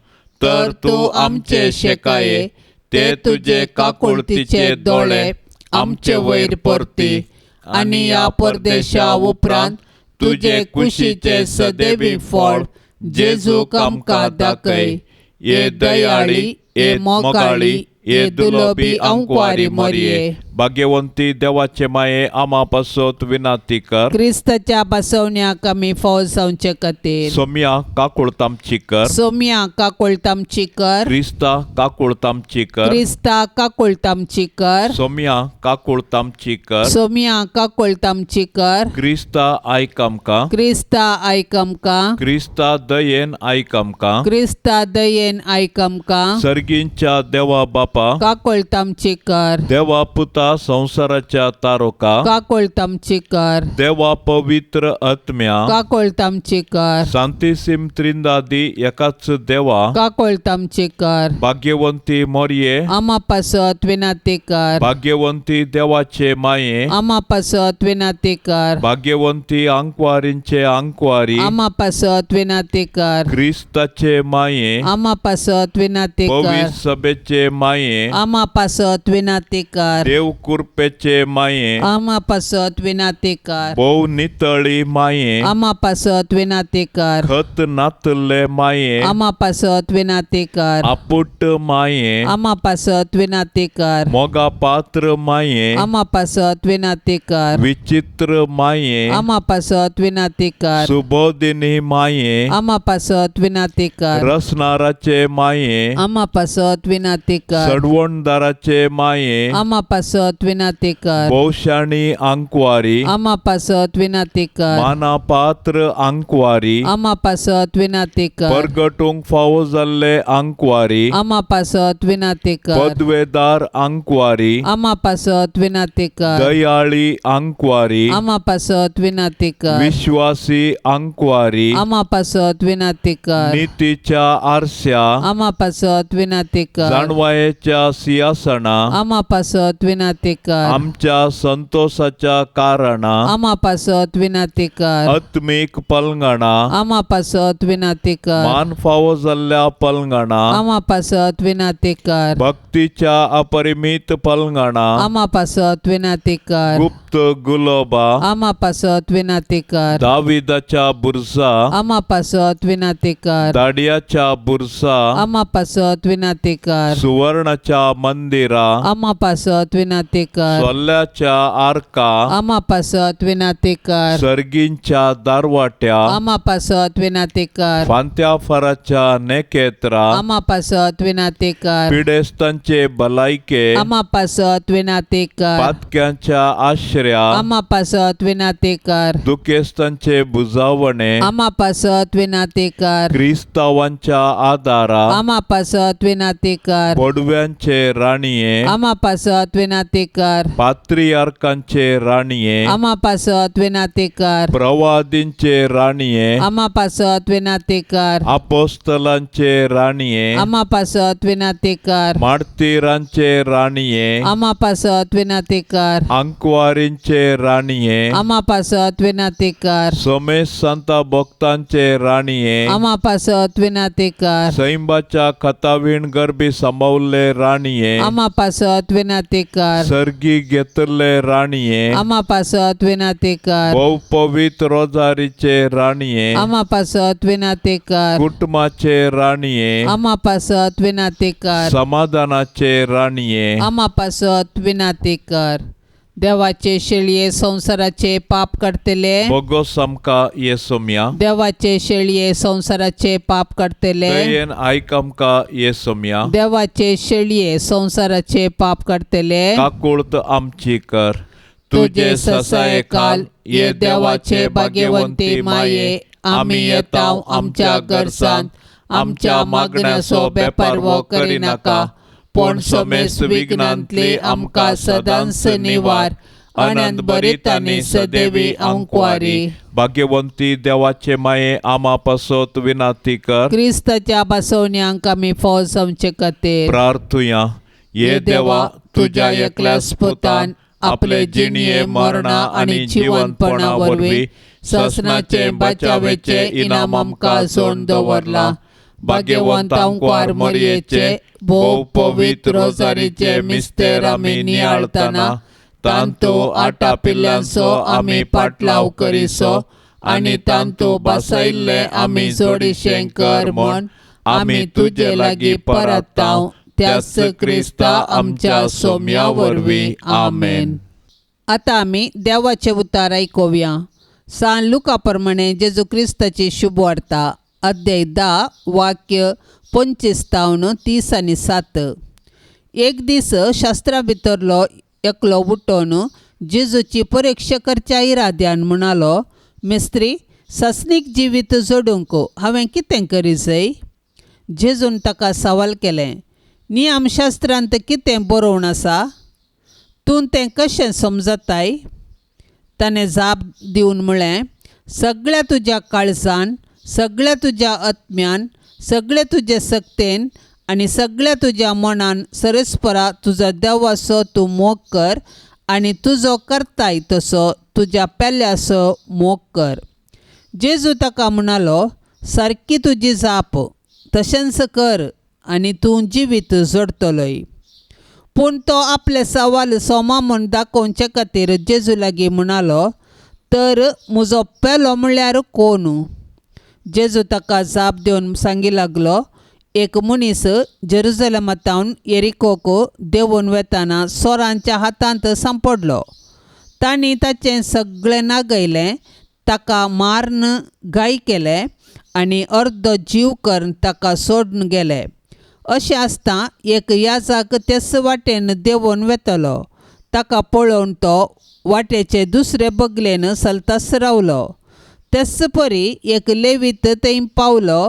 तर तू आमचे शेकाये ते तुझे काकुळतीचे दोळे आमचे वयर परती आणि या परदेशा उपरांत तुझे कुशीचे सदैवी फळ जेजूक आमकां दाखय. ये दयाळी ये मोगाळी ये दुलोबी अंकवारी मरिये. भाग्यवंती देवाचे माये आम्हा पासत विनाती कर. क्रिस्ताच्या बसवण्याक आमी फौज जावचे खातीर सोम्या काकुळतामची कर. सोम्या काकुळतामची कर. क्रिस्ता काकुळतामची कर. क्रिस्ता काकुळतामची कर. सोम्या काकुळतामची कर. सोम्या काकुळतामची कर. क्रिस्ता आयक आमकां. क्रिस्ता आयक आमकां. क्रिस्ता दयेन आयक आमकां. क्रिस्ता दयेन आयक आमकां. सर्गींच्या देवा बापा काकुळतामची कर. देवा पुता संसाराच्या तारोका काकुळतामची कर. देवा पवित्र आत्म्या काकुळतामची कर. शांतीसिम त्रिंदादी एकाच देवा काकुळतामची कर. भाग्यवंती मोरये आम्हा पासत विनाती कर. भाग्यवंती देवाचे माये आम्हा पासत विनाती कर. भाग्यवंती अंकवारींचे अंकवारी आम्हा पासत विनाती कर. क्रिस्ताचे माये आम्हा पासत विनाती कर. पवित्र सभेचे माये आम्हा पासत विनाती कर. देव कुरपेचे माये आम्हा पासत विनातेकार भोव नितळी माये आम्हा पासत विनातेकार खत नातले माये आम्हा पासत विनातेकार आपुट माये आम्हा पासत विनातेकार मोगा पात्र माये आम्हा पासत विनातेकार विचित्र माये आम्हा पासत विनातेकार सुबोधिनी माये आम्हा पासत विनातेकार रसनाराचे माये आम्हा पासत विनातेकार सडवणदाराचे माये आम्हा पासत विनातेकार भोवशाणी अंकवारी आम्हा पासत विनातेकार मानापात्र अंकवारी आम्हा पासत विनातेकार परगटूंक फावो जाल्ले अंकवारी आम्हा पासत विनातेकार पदवेदार अंकवारी आम्हा पासत विनातेकार दयाळी अंकवारी आम्हा पासत विनातेकार विश्वासी अंकवारी आम्हा पासत विनातेकार नीतीच्या आरस्या आम्हा पासत विनातेकार जाणवायेच्या सिंहासना आम्हा पासत विनातेकार आमच्या संतोषाच्या कारणा आम्हा पासत विनातेकार आत्मिक पलंगणा आम्हा पासत विनातेकार मान फावो जाल्ल्या पलंगणा आम्हा पासत विनातेकार भक्तीच्या अपरिमित पलंगणा आम्हा पासत विनातेकार गुप्त गुलोबा आम्हा पासत विनातेकार दाविदाच्या बुरसा आम्हा पासत विनातेकार दाडियाच्या बुरसा आम्हा पासत विनातेकार सुवर्णाच्या मंदिरा आम्हा पासत विनातेकार सोल्ल्याच्या आर्का आम्हा पासत विनातेकार सर्गींच्या दारवाट्या आम्हा पासत विनातेकार फांत्या फराच्या नेकेत्रा आम्हा पासत विनातेकार पिडेस्तांचे भलायके आम्हा पासत विनातेकार पातक्यांच्या आश्रया आम्हा पासत विनातेकार दुखेस्तांचे बुजावणे आम्हा पासत विनातेकार क्रिस्तावांच्या आदारा आम्हा पासत विनातेकार पडव्यांचे राणीये आम्हा पासत विनातेकार पात्रियार्कांचे राणीये आम्हा पासत विनातेकार प्रवादींचे राणीये आम्हा पासत विनातेकार अपोस्तलांचे राणीये आम्हा पासत विनातेकार मार्तिरांचे राणीये आम्हा पासत विनातेकार अंकवारींचे राणीये आम्हा पासत विनातेकार सोमेश संता भक्तांचे राणीये आम्हा पासत विनातेकार सैंबाच्या खतावीण गरबी संभावले राणीये आम्हा पासत विनातेकार सर्गी घेतले राणीये आम्हा पासत विनातेकार बहु पवित्र रोजारीचे राणीये आम्हा पासत विनातेकार कुटुंबाचे राणीये आम्हा पासत विनातेकार समाधानाचे राणीये आम्हा पासत विनातेकार देवाचे शेळये संसाराचे पाप काढतले बगो समका येसोम्या देवाचे शेळये संसाराचे पाप काढतले दयेन आयकमका येसोम्या देवाचे शेळये संसाराचे पाप काढतले काकुळत आमची कर तुझे ससाय काल ये देवाचे भाग्यवंती माये आम्ही येताव आमच्या गरजांत आमच्या मागण्याचो बेपारवो करिनाका पण समेस विघ्नांतली आमकां सदांच निवार अनंत बरीत आनी सदैवी अंकवारी भाग्यवंती देवाचे माये आमा पासत विनाती कर क्रिस्ताच्या बसवण्यांक आमी फोव समचे खातीर प्रार्थुया ये देवा तुझ्या एकल्याच पुतान आपले जिणये मरणा आणि जीवनपणा वरवीं ससनाचे बचावेचे इनाम आमकां सोडून दवरला भाग्यवंत अंकवार मरयेचे भोव पवित्र रोजारीचे मिस्तेर आमी नियाळतना तांतू आटा पिल्ल्यांचो आमी पाटलाव करिसो आनी तांतू बसयल्ले आमी जोडिशें कर म्हण आमी तुजे लागीं परताव त्याच क्रिस्ता आमच्या सोम्या वरवीं आमेन. आतां आमी देवाचे उतार आयकुया. सान लुका प्रमाणे जेजू क्रिस्ताची शुभ वार्ता अध्याय 10 वाक्य 25-30 आनी 7. एक दीस शास्त्रा भितरलो एकलो उठोन जेजूची परीक्षा करच्या इराद्यान म्हणालो, मेस्त्री, ससनीक जिवीत जोडूंक हांवें कितें करी जाय? जेजून ताका सवाल केलें, नियमशास्त्रांत कितें बरोवन आसा? तूं तें कशें समजताय? ताणें जाप दिवन म्हळें, सगळ्या तुज्या काळजान, सगळ्या तुज्या आत्म्यान, सगळे तुजे सक्तेन आनी सगळ्या तुज्या मनान सरस्परा तुजो देवाचो तूं मोग कर आनी तुजो करताय तसो तुज्या पेल्याचो मोग कर. जेजू ताका म्हणालो, सारकी तुजी जाप, तशेंच कर आनी तूं जिवीत जोडतलोय. पूण तो आपले सवाल सोमा म्हूण दाखोवचे खातीर जेजू लागीं म्हणालो, तर म्हजो पेलो म्हणल्यार कोण? जेजू ताका जाप दिवन सांगी लागलो, एक मनीस जेरुसलेमांतावन येरिकोक देंवून वेताना सोरांच्या हातांत सांपडलो. तांणी ताचें सगळें नागयलें, ताका मारून घाय केले आनी अर्दो जीव करून ताका सोडून गेले. अशें आसता एक याजक तेच वाटेन देंवून वेतलो. ताका पळोवन तो वाटेचे दुसरे बगलेन चलताच रावलो. तेच परी एक लेवीत थंय पावलो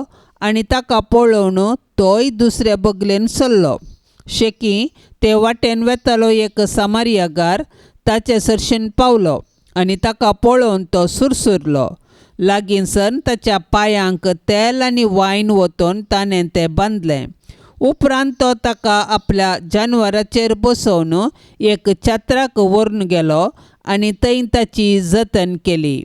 आनी ताका पळोवन तोय दुसऱ्या बगलेन चल्लो. शेकी ते वाटेन वेतलो एक सामारियागार ताचे सरशीन पावलो आनी ताका पळोवन तो सुरसुरलो. लागींसन ताच्या पांयांक तेल आनी वायन वतून ताणें तें बांदलें. उपरांत तो ताका आपल्या जानवराचेर बसोवन एक चात्राक व्हरून गेलो आनी थंय ताची जतन केली.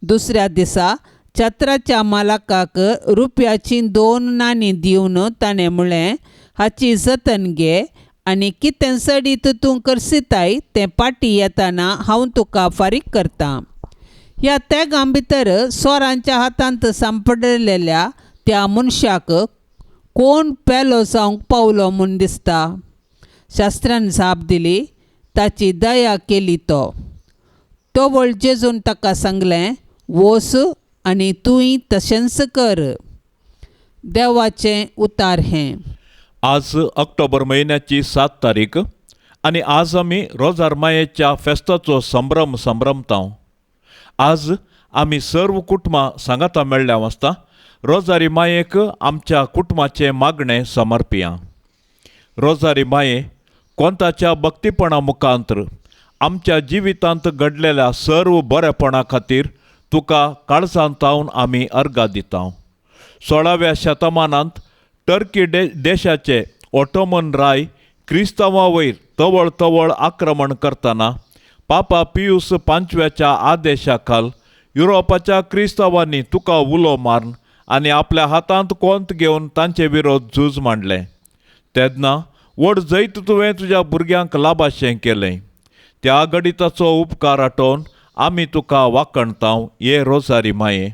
दुसऱ्या दिसा चात्राच्या मालकाक रुपयाचीं 2 नाणीं दिवन ताणें म्हळें, हाची जतन घे आनी कितें सडीत तूं करसिताय तें पाटी येताना हांव तुका फारीक करतां. ह्या तेगां भितर सोरांच्या हातांत सांपडलेल्या त्या मनशाक कोण पेलो जावंक पावलो म्हूण दिसता? शास्त्रान जाप दिली, ताची दया केली तो. तोवळ जेजून ताका सांगलें, वच आनी तुंय तशेंच कर. देवाचें उतार हें. आज ऑक्टोबर म्हयन्याची 7 तारीख आनी आज आमी रोजार मायेच्या फेस्ताचो संभ्रम संभ्रमतांव. आज आमी सर्व कुटुंबां सांगाता मेळ्ळ्या आसता रोजारी मायेक आमच्या कुटुंबाचे मागणें समर्पिया. रोजारी माये, कोंताच्या भक्तीपणा मुखांतर आमच्या जिवितांत घडलेल्या सर्व बरेपणा खातीर तुका काळजांतावन आमी अर्गां दिता. 16व्या शतमानांत टर्की देशाचे ऑटोमन राय क्रिस्तांवां वयर तवळ तवळ आक्रमण करतना पापा पियूस पांचव्याच्या आदेशा खाल युरोपाच्या क्रिस्तांवांनी तुका उलो मारून आनी आपल्या हातांत कोंत घेवन तांचे विरोध झूज मांडलें. तेन्ना व्हड जैत तुवें तुज्या भुरग्यांक लाभाशें केलें. त्या गडिताचो उपकार आठोवन आमी तुका वाखणतांव हे रोजारी माये.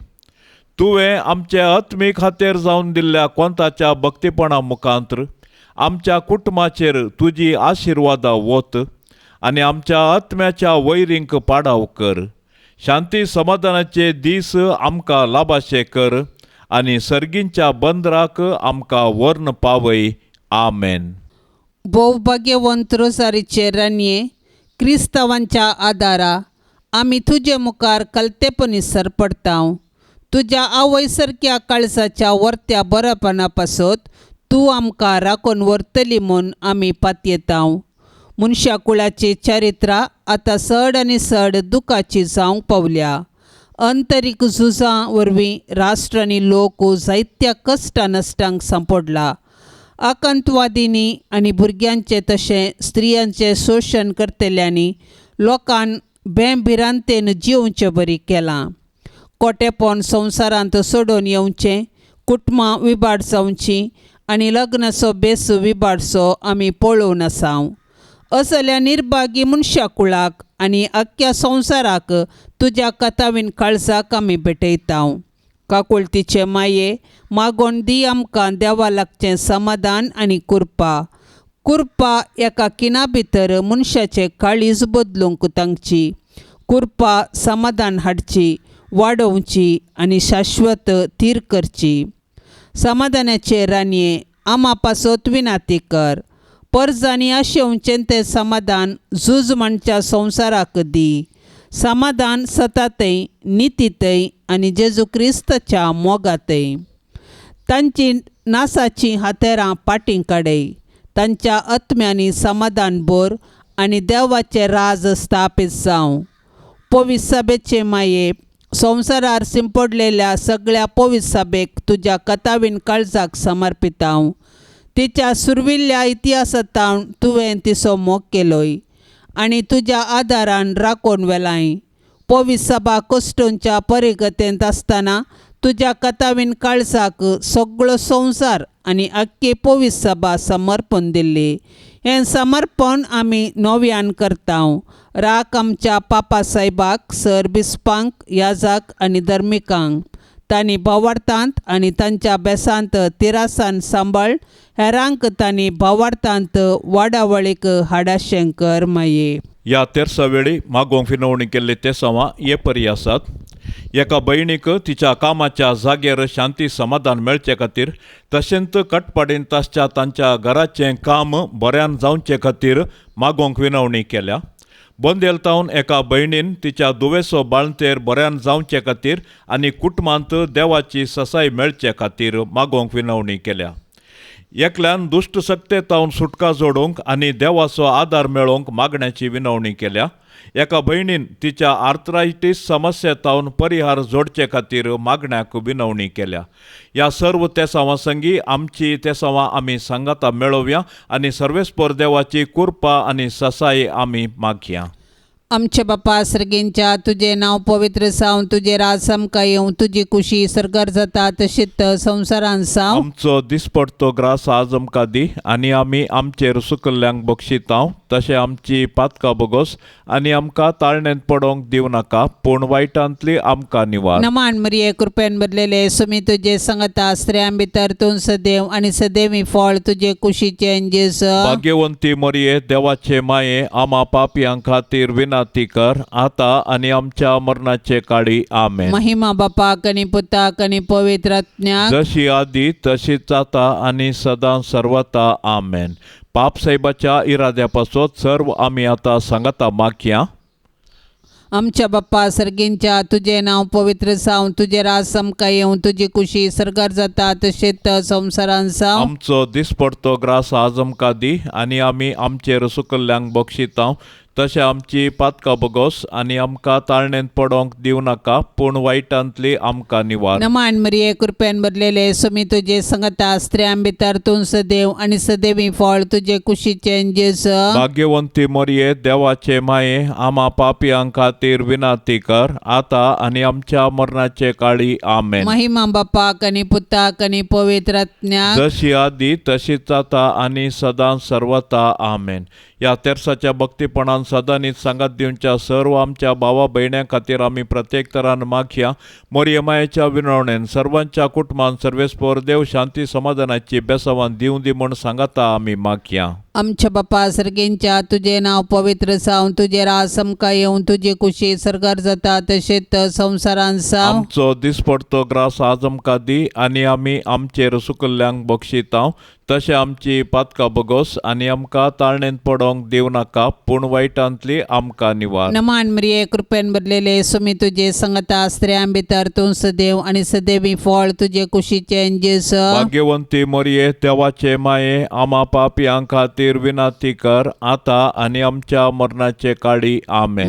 तुवें आमचे आत्मी खातीर जावन दिल्ल्या कोंताच्या भक्तीपणा मुखांतर आमच्या कुटुंबाचेर तुजी आशिर्वादा वत आनी आमच्या आत्म्याच्या वैरींक पाडाव कर. शांती समाधानाचे दीस आमकां लाभाशे कर आनी सर्गींच्या बंदराक आमकां व्हरून पावय. आमेन. भोवभाग्यवंत रोजारीचे रानये, क्रिस्तांवांच्या आदारा आमी तुजे मुखार कलतेपणी सरपडतांव. तुज्या आवय सारक्या काळजाच्या वर्त्या बरेपणा पासत तूं आमकां राखून व्हरतली म्हूण आमी पातयेतांव. मनशा कुळाची चारित्रां आतां चड आनी चड दुखाची जावंक पावल्या. अंतरीक झुजां वरवीं राष्ट्र आनी लोक जायत्या कश्ट नश्टांक सांपडला. आकांतवादींनी आनी भुरग्यांचे तशें स्त्रियांचें शोशण करतल्यांनी लोकांन बेभिरांतेन जिवचें बरी केलां. कोटेपण संवसारांत सोडून येवचें, कुटुंबां विभाड जावचीं आनी लग्नाचो बेस विभाडचो आमी पळोवन आसांव. असल्या निर्भागी मनशा कुळाक आनी आख्ख्या संवसाराक तुज्या कथावीन काळजाक आमी भेटयतांव. काकुळतीचे माये, मागोण दी आमकां देवा लागचें समाधान आनी कुरपा एका किना भितर मनशाचें काळीज बदलूंक तांची. कुरपा समाधान हाडची, वाडोवची आनी शाश्वत थीर करची. समाधानाचे रानये, आमा पासत विनाती कर. पर्ज आनी आशेवचें तें समाधान झूज म्हणच्या संवसाराक दी. समाधान सतातय, नितीतय आनी जेजू क्रिस्ताच्या मोगातय. तांची नासाची हातेरां पाटी काडय. तांच्या आत्म्यांनी समाधान भर आनी देवाचें राज स्थापीत जावं. पवित्र सभेचे माये, संवसारार शिंपडलेल्या सगळ्या पवित्र सभेक तुज्या कथावीन काळजाक समर्पितांव. तिच्या सुरविल्ल्या इतिहासांत तुवें तिचो मोग केलोय आनी तुज्या आदारान राखून वेलाय. पवित्र सभा कश्टांच्या परिगतेंत आसतना तुज्या कथावीन काळजाक सगळो संवसार आनी आख्खी पवित्र सभा समर्पण दिल्ली. हें समर्पण आमी नव्यान करता. राख आमच्या पापा साहेबाक, सर बिस्पांक, याजाक आनी धर्मिकांक तांणी भावार्थांत आनी तांच्या बेसांत तिरासान सांबाळ. हेरांक तांणी भावार्थांत वाडावळीक हाडाशें कर माये. ह्या तेर्सा वेळी मागोवंक विनवणी केल्ली ते सवां हे परी आसात. एका भयणीक तिच्या कामाच्या जाग्यार शांती समाधान मेळचे खातीर तशेंच कटपाडीन तासच्या तांच्या घराचें काम बऱ्यान जावचे खातीर मागोवंक विनवणी केल्या. बोंदेलतावन एका भयणीन तिच्या दुवेसो बाळंतेर बऱ्यान जावचे खातीर आनी कुटुंबांत देवाची ससाय मेळचे खातीर मागोवंक विनवणी केल्या. एकल्यान दुश्ट सक्तेतावन सुटका जोडूंक आनी देवाचो आदार मेळोवंक मागण्याची विनवणी केल्या. एका भयणीन तिच्या आर्थरायटीस समस्येतावन परिहार जोडचे खातीर मागण्याक विनवणी केल्या. ह्या सर्व तेसावां संगी आमची तेसावां आमी सांगाता मेळोवया आनी सर्वेस्पर देवाची कृपा आनी ससाय आमी मागया. आमचे बापा सर्गेंच्या तुझे नाव पवित्र जावं, तुझे राज आमकां येवं, तुजी कुशी सरकार जाता तशीच संवसारान जावं. आमचो दिसपडतो ग्रास आज आमकां दी आनी आमी आमचेर सुकल्ल्यांक बक्षितांव. तशें आमची पातकां बोगोस आनी आमकां ताळणेंत पडोवंक दिवं नाका, पूण वायटांतली आमकां निवार. नमान मरिये कृपेन बदलेले सुमी तुझे सांगता स्त्रियां भितर तूं सदैव आनी सदैवी फळ तुझे कुशीचे अंजेस. भाग्यवंती मरिये देवाचे माये, आमा पापयां खातीर विनाती कर, आता आनी आमच्या मरणाचे काळी. आमेन. महिमा बापाक आनी पुताक आनी पवित्र आत्म्याक जशी आदी तशीच आता आनी सदां सर्वता. आमेन. पाप साहेबाच्या इराद्यापासून सर्व आमी आता सांगता मागया. आमच्या बाप्पा सर्गेंच्या तुझे नाव पवित्र जावं, तुझे राज आमकां येवं, तुजी कुशी सरकार जाता तशेंच संवसारान जावं. आमचो दिसपडतो ग्रास आज आमकां दी आनी आमी आमचेर सुकल्ल्यांक बक्षितांव. तशें आमची पातकां बोगोस आनी आमकां ताळणेंत पडोवंक दिवं नाका, पूण वायटांतली आमकां निवार. नमान मरिये कृपेन बदलेले सुमी तुझे सांगता स्त्रियां भितर तूं सदैव आनी सदैवी फळ तुझे कुशीचे अंजेस. भाग्यवंती मरिये देवाचे माये, आमा पापयां खातीर विनाती कर, आता आनी आमच्या मरणाचे काळी. आमेन. महिमा बापाक आनी पुताक आनी पवित्र आत्म्याक जशी आदी तशीच आता आनी सदां सर्वता. आमेन. ह्या तेर्साच्या भक्तीपणान सदांच सांगात दिवच्या सर्व आमच्या भावा भयण्यां खातीर आमी प्रत्येक तरान मागया. मोरयेमायेच्या विनवणेन सर्वांच्या कुटुंबान सर्वेस्पर देव शांती समाधानाची बेसावान दिवं दी म्हण सांगता आमी मागया. आमच्या बापा सर्गेंच्या तुझे नाव पवित्र जावं, तुझे राज आमकां येवं, तुजी कुशी सरकार जाता तशेंच संवसारान जावं. आमचो दिसपडतो ग्रास आज आमकां दी आनी आमी आमचेर सुकल्ल्यांक बक्षितांव. तशें आमची पातकां बोगोस आनी आमकां ताळणेंत पडोवंक दिवं नाका, पूण वायटांतली आमकां निवार. नमान मरिये कृपेन बदलेले सुमी तुझे सांगता स्त्रियां भितर तूं सदैव आनी सदैवी फळ तुझे कुशीचे अंजेस. भाग्यवंती मरिये देवाचे माये, आमा पापयां खातीर विनाती कर, आता आनी आमच्या मरणाचे काळी. आमेन.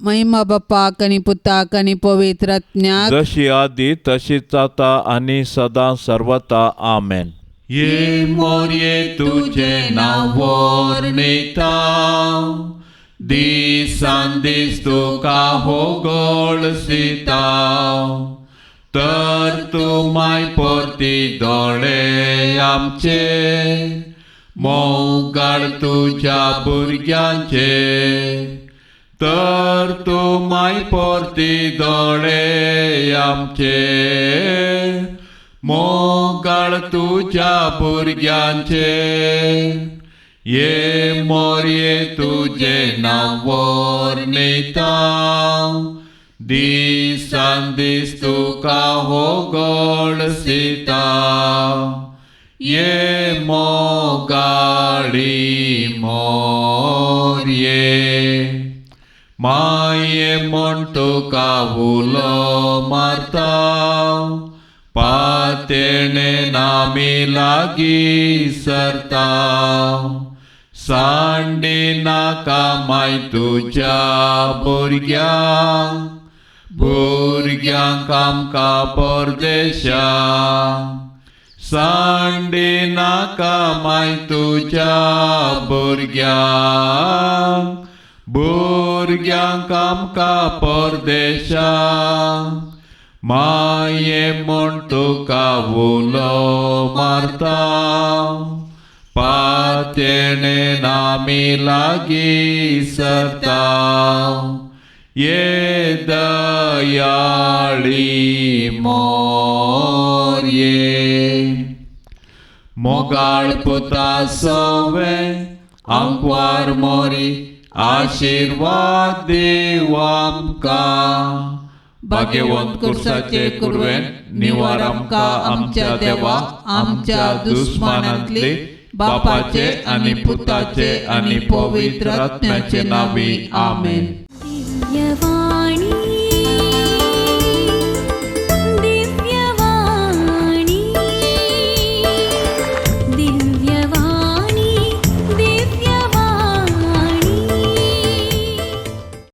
महिमा बापाक आनी पुताक आनी पवित्र आत्म्याक जशी आदी तशीच आता आनी सदां सर्वता. आमेन. ये मोरये तुझे नाव वर्णिता, दिसान दीस तुका होगळसिता, तर तूं माय परती दोळे आमचे, मोगाळ तुझ्या भुरग्यांचे, तर तूं माय परती दोळे आमचे, मोगाळ तुझ्या भुरग्यांचे. ये मोरये तुझे नाव वर्णिता, दिसान दीस तुका होगळसिता, ये मोगाळी मोरये. माये म्हण तुका उलो मारता, पातेणे नामी लागी सरता, सांडी नाका माय तुझ्या भुरग्यांक, भुरग्यांक आमकां परदेशा, सांडी नाका माय तुझ्या भुरग्यांक, भुरग्यांक आमकां परदेशा. माये म्हण तुका उलो मारता, पात तेने नामी लागी सरता ये दयाळी मोरये मोगाळ पुता सोवे आमकां मोरी आशीर्वाद देव आमकां भाग्यवंत कुर्साचे कुरवेन निवार आमकां आमच्या देवा आमच्या दुस्मानांतली बापाचे आनी पुताचे आनी पवित्र आत्म्याचे नावी आमेन. दिव्यवाणी